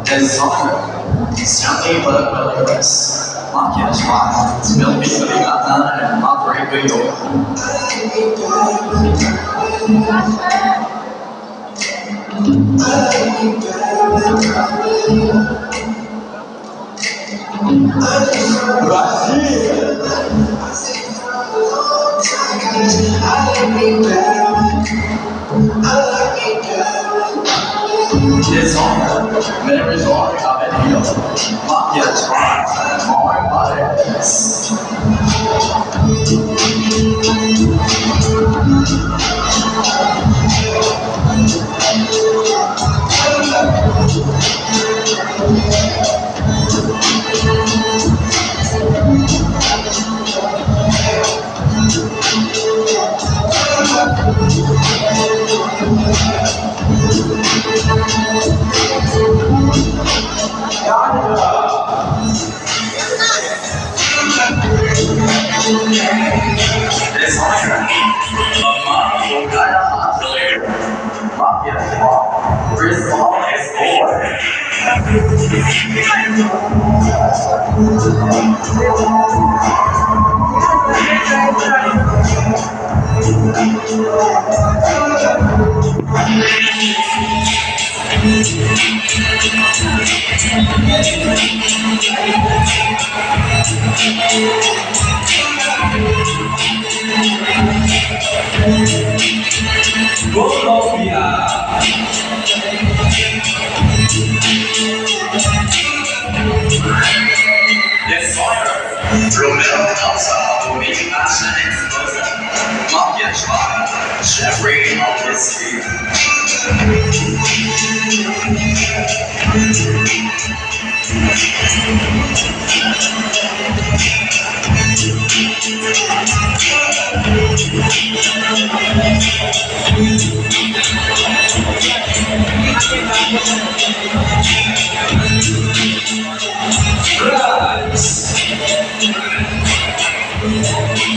Designer, Stanley Willis, maquiagem faz, meu bico de katana, Madre ganhou. Brasil! Designer, Mary's Art Avenue, maquiagem faz, more buttons. Designer, Amado Gaya Atelier, maquiagem faz, Brisbane is bored. Colombia. Designer, Romero Elsa, Omega Fashion Exposure, maquiagem faz, Jeffrey Augustine.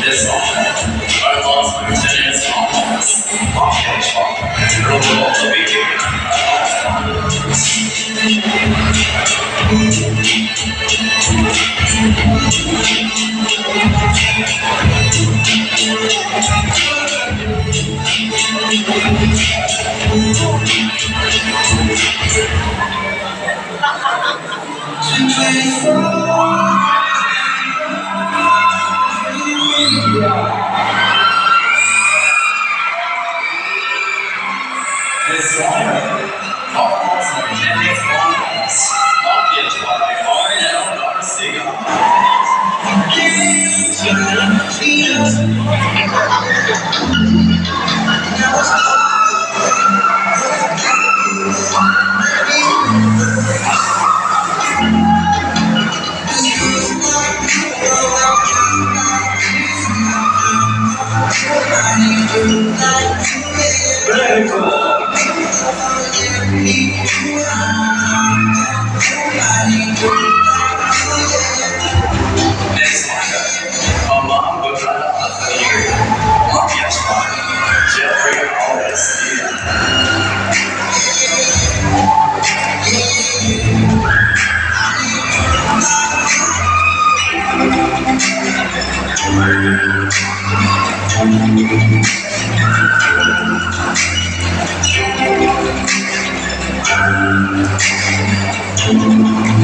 This moment, our lost lieutenant's office, maquiagem faz, Romero Designer, our lost lieutenant's office, maquiagem faz, Arnel Garcia. Very cool. Next one, Amam Gojrata Atelier, maquiagem faz, Jeffrey Augustine.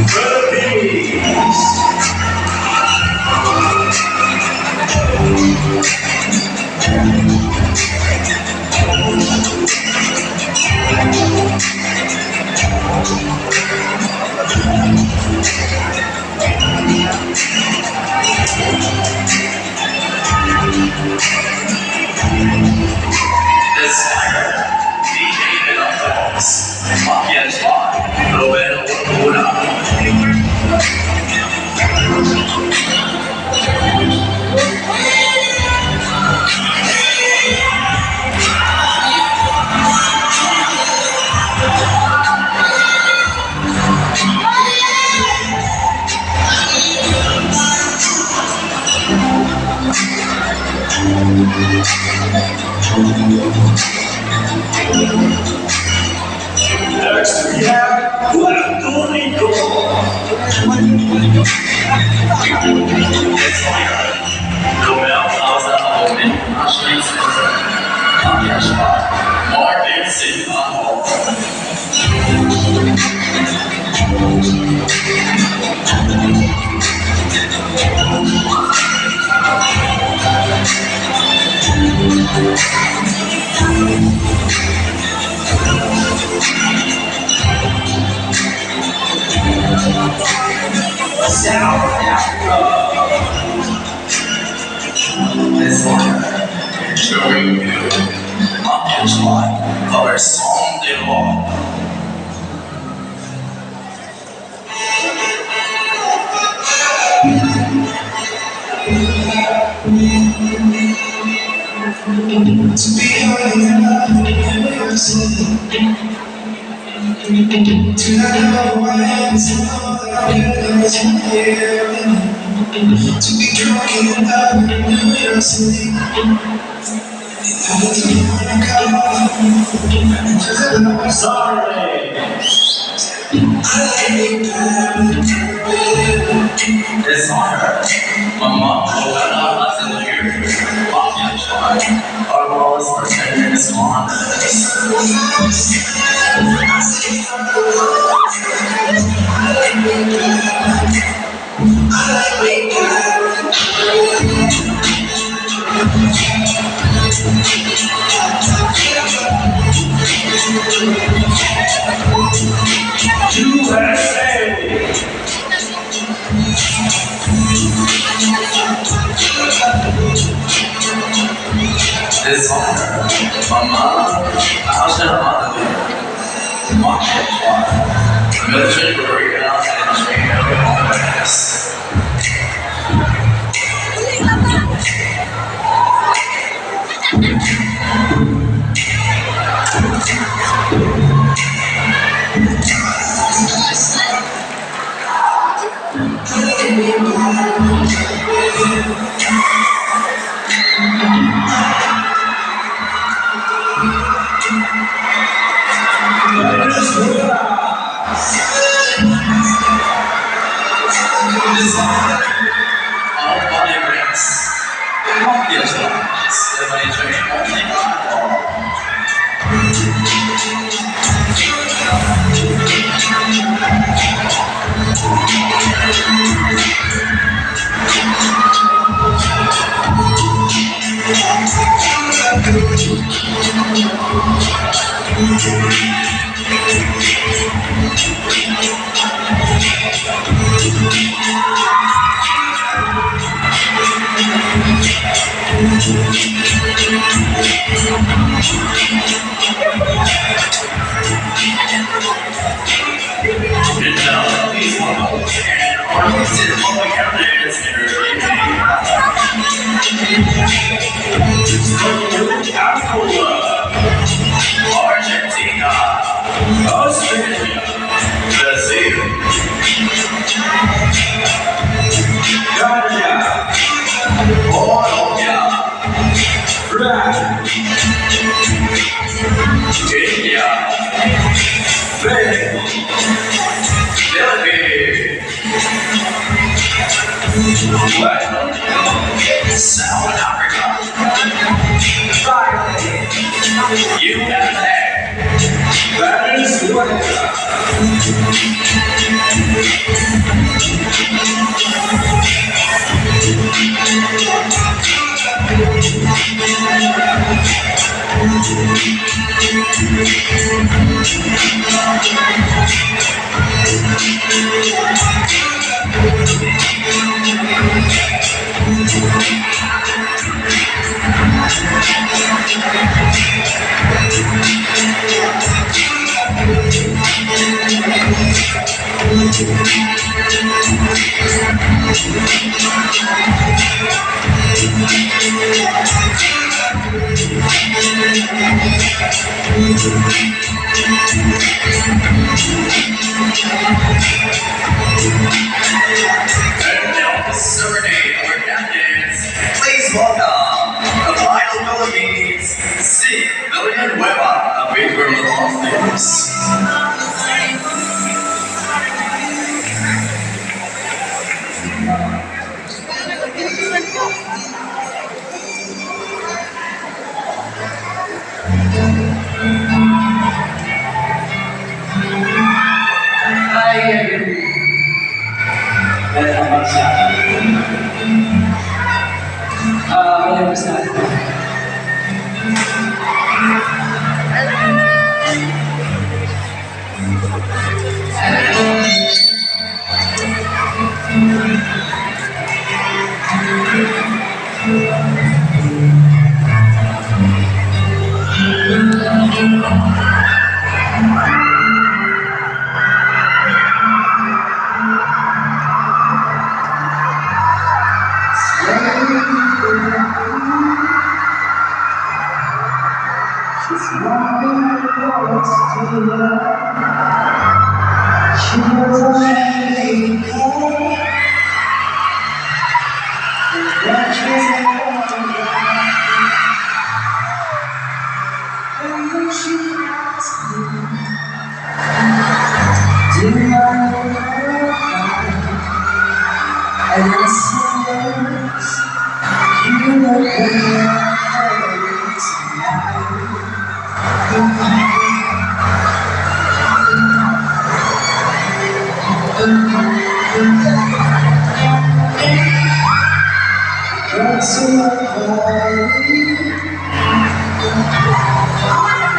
Philippines. Next we have Puerto Rico. It's like Romeo Plaza open Ashland Center. Podcast by Martin Sinbad. South Africa. This one, enjoying you. Podcast by our song de law. To be to not know why I'm so here. To be drunk in love and curiosity. I'm sorry. It's hard. My mom told me not to hear. Our walls are 10 minutes long. This song, Mama, how's your mother? I'm gonna take a break out and train everyone like this. Argentina, Australia, Brazil, Ghana, Colombia, France, India, Philippines, South Africa, USA, Venezuela. Please welcome the Vital Philippines, C. Lillian Hueva, a big girl of all things.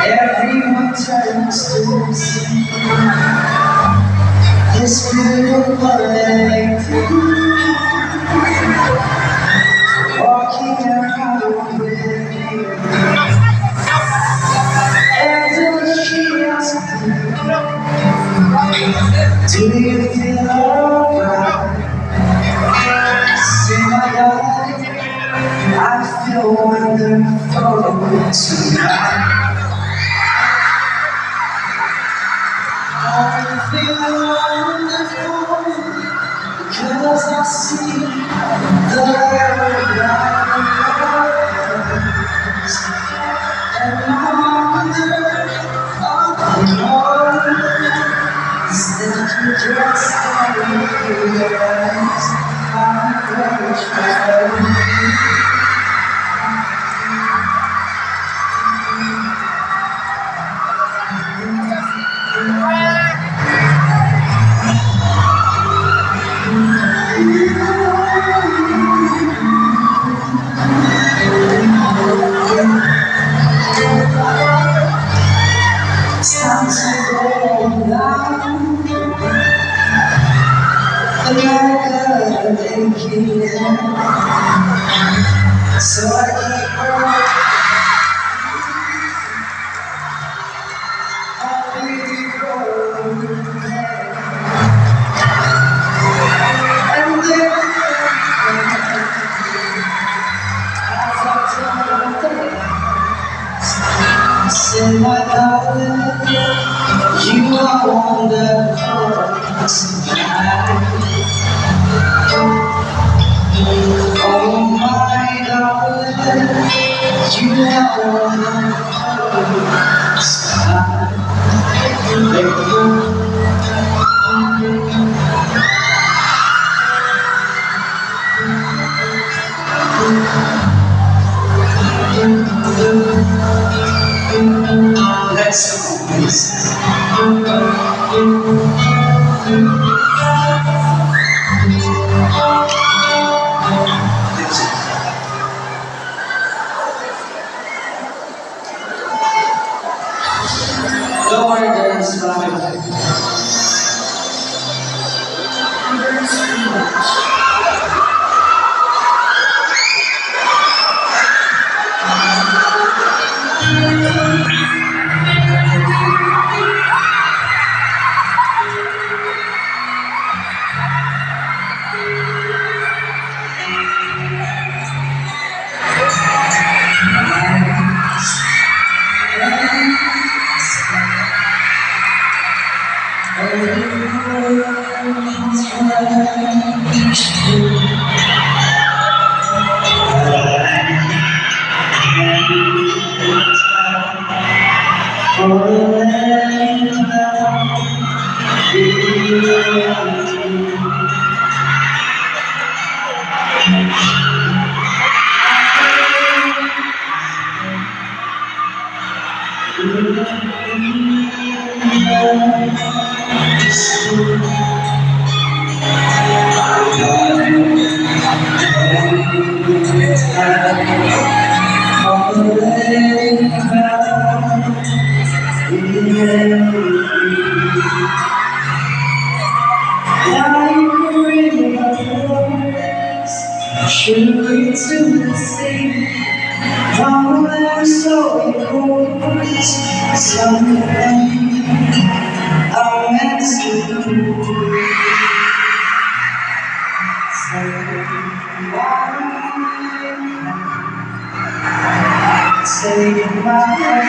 Everyone turns to see this beautiful light, walking around with you. And she asks me, do you feel alright? Say my darling, I feel wonderful tonight. I feel wonderful because I see the light and I wonder of the words that you just realize how much I love you. So I keep on and then as I tell say my darling, you are wonderful tonight. Oh my darling, you are let's go, please. Don't worry, guys, it's fine. into the sea. From the story goes, something I'm meant to do. Say goodbye.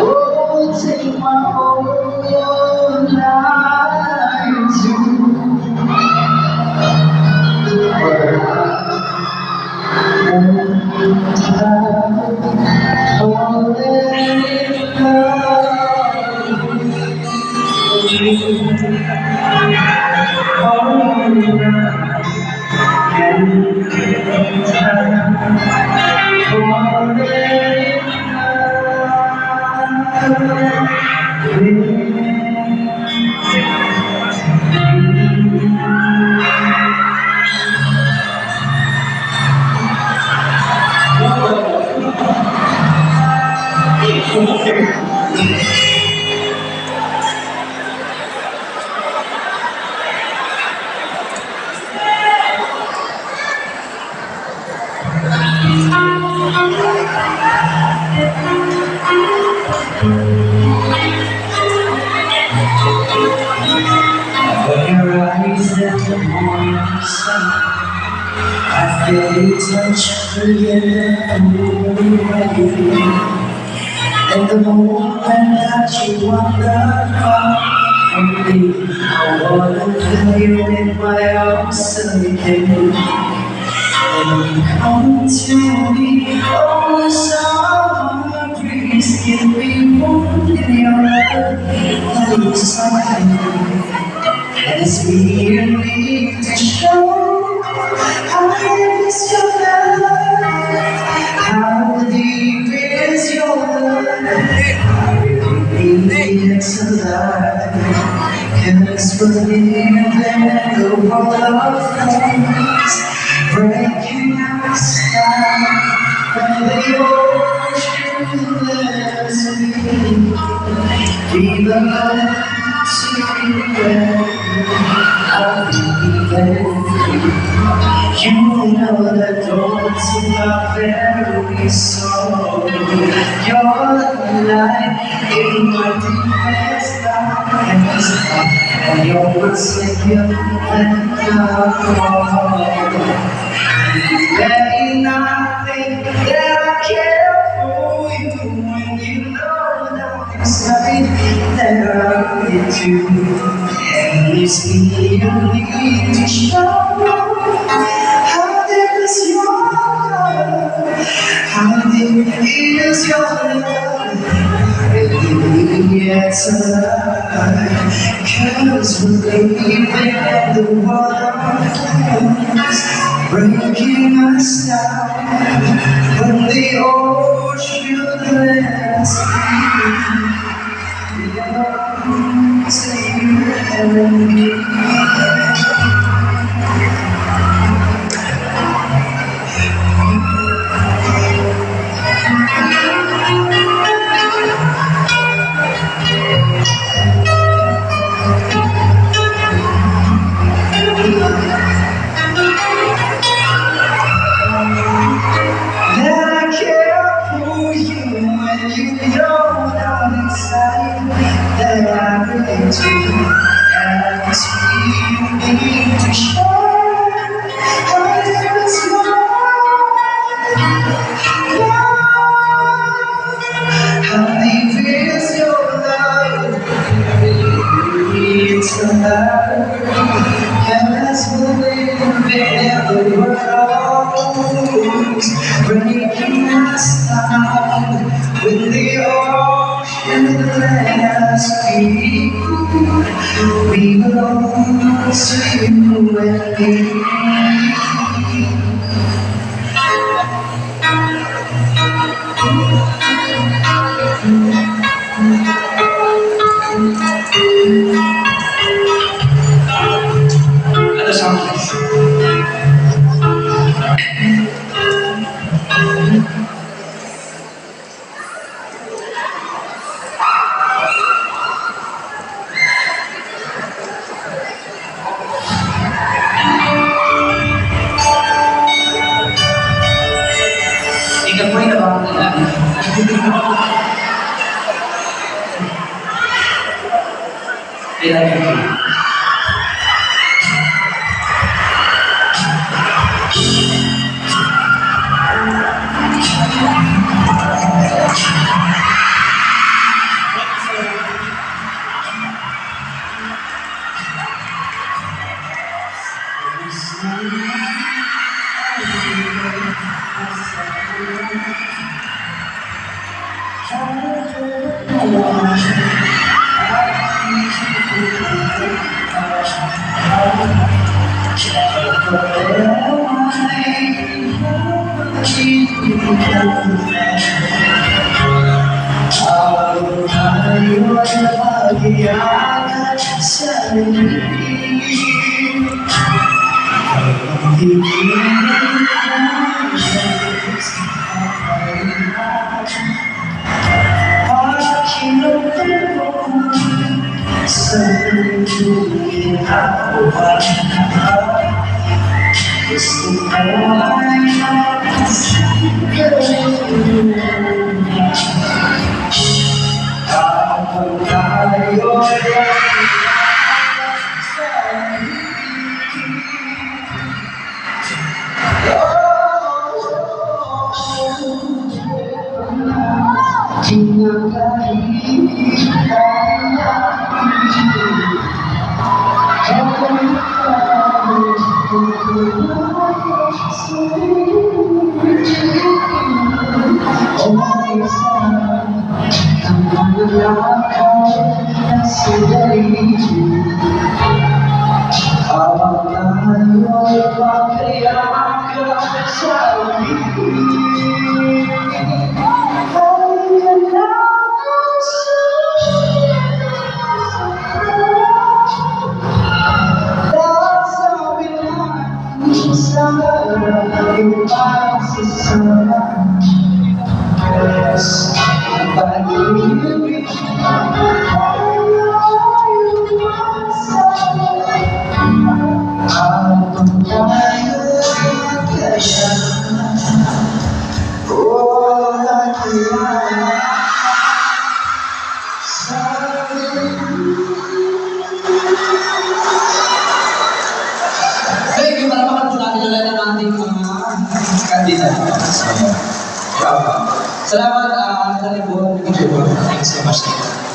Oh, take my whole life When your eyes in the morning sun, I feel you touch me in the rain. And the moment that you wander far from me, I wanna feel you in my arms again. And you come to me, oh, the summer breeze, give me warmth in your love, that is something. And it's me you need to show how deep is your love, how deep is your love. I really need it to lie, 'cause we're living in the world of things, breaking us down, and the ocean lets me be the love to you. You know the doors of my very soul. You're the light in my deepest darkness, and your words like you and there ain't nothing that I care for you when you know that inside that I need to. And it's me you need to show how deep is your love, how deep is your love. It's alive, 'cause we're living in the world, breaking us down when the ocean lets that as we begin to shine. Heaven's how deep is your love? It's alive. As we live in the world, breaking us down with the ocean as we belong to you and me. Other song, please. Ikaw po yung nabang nila. I like it. Salamat, Thank you so much.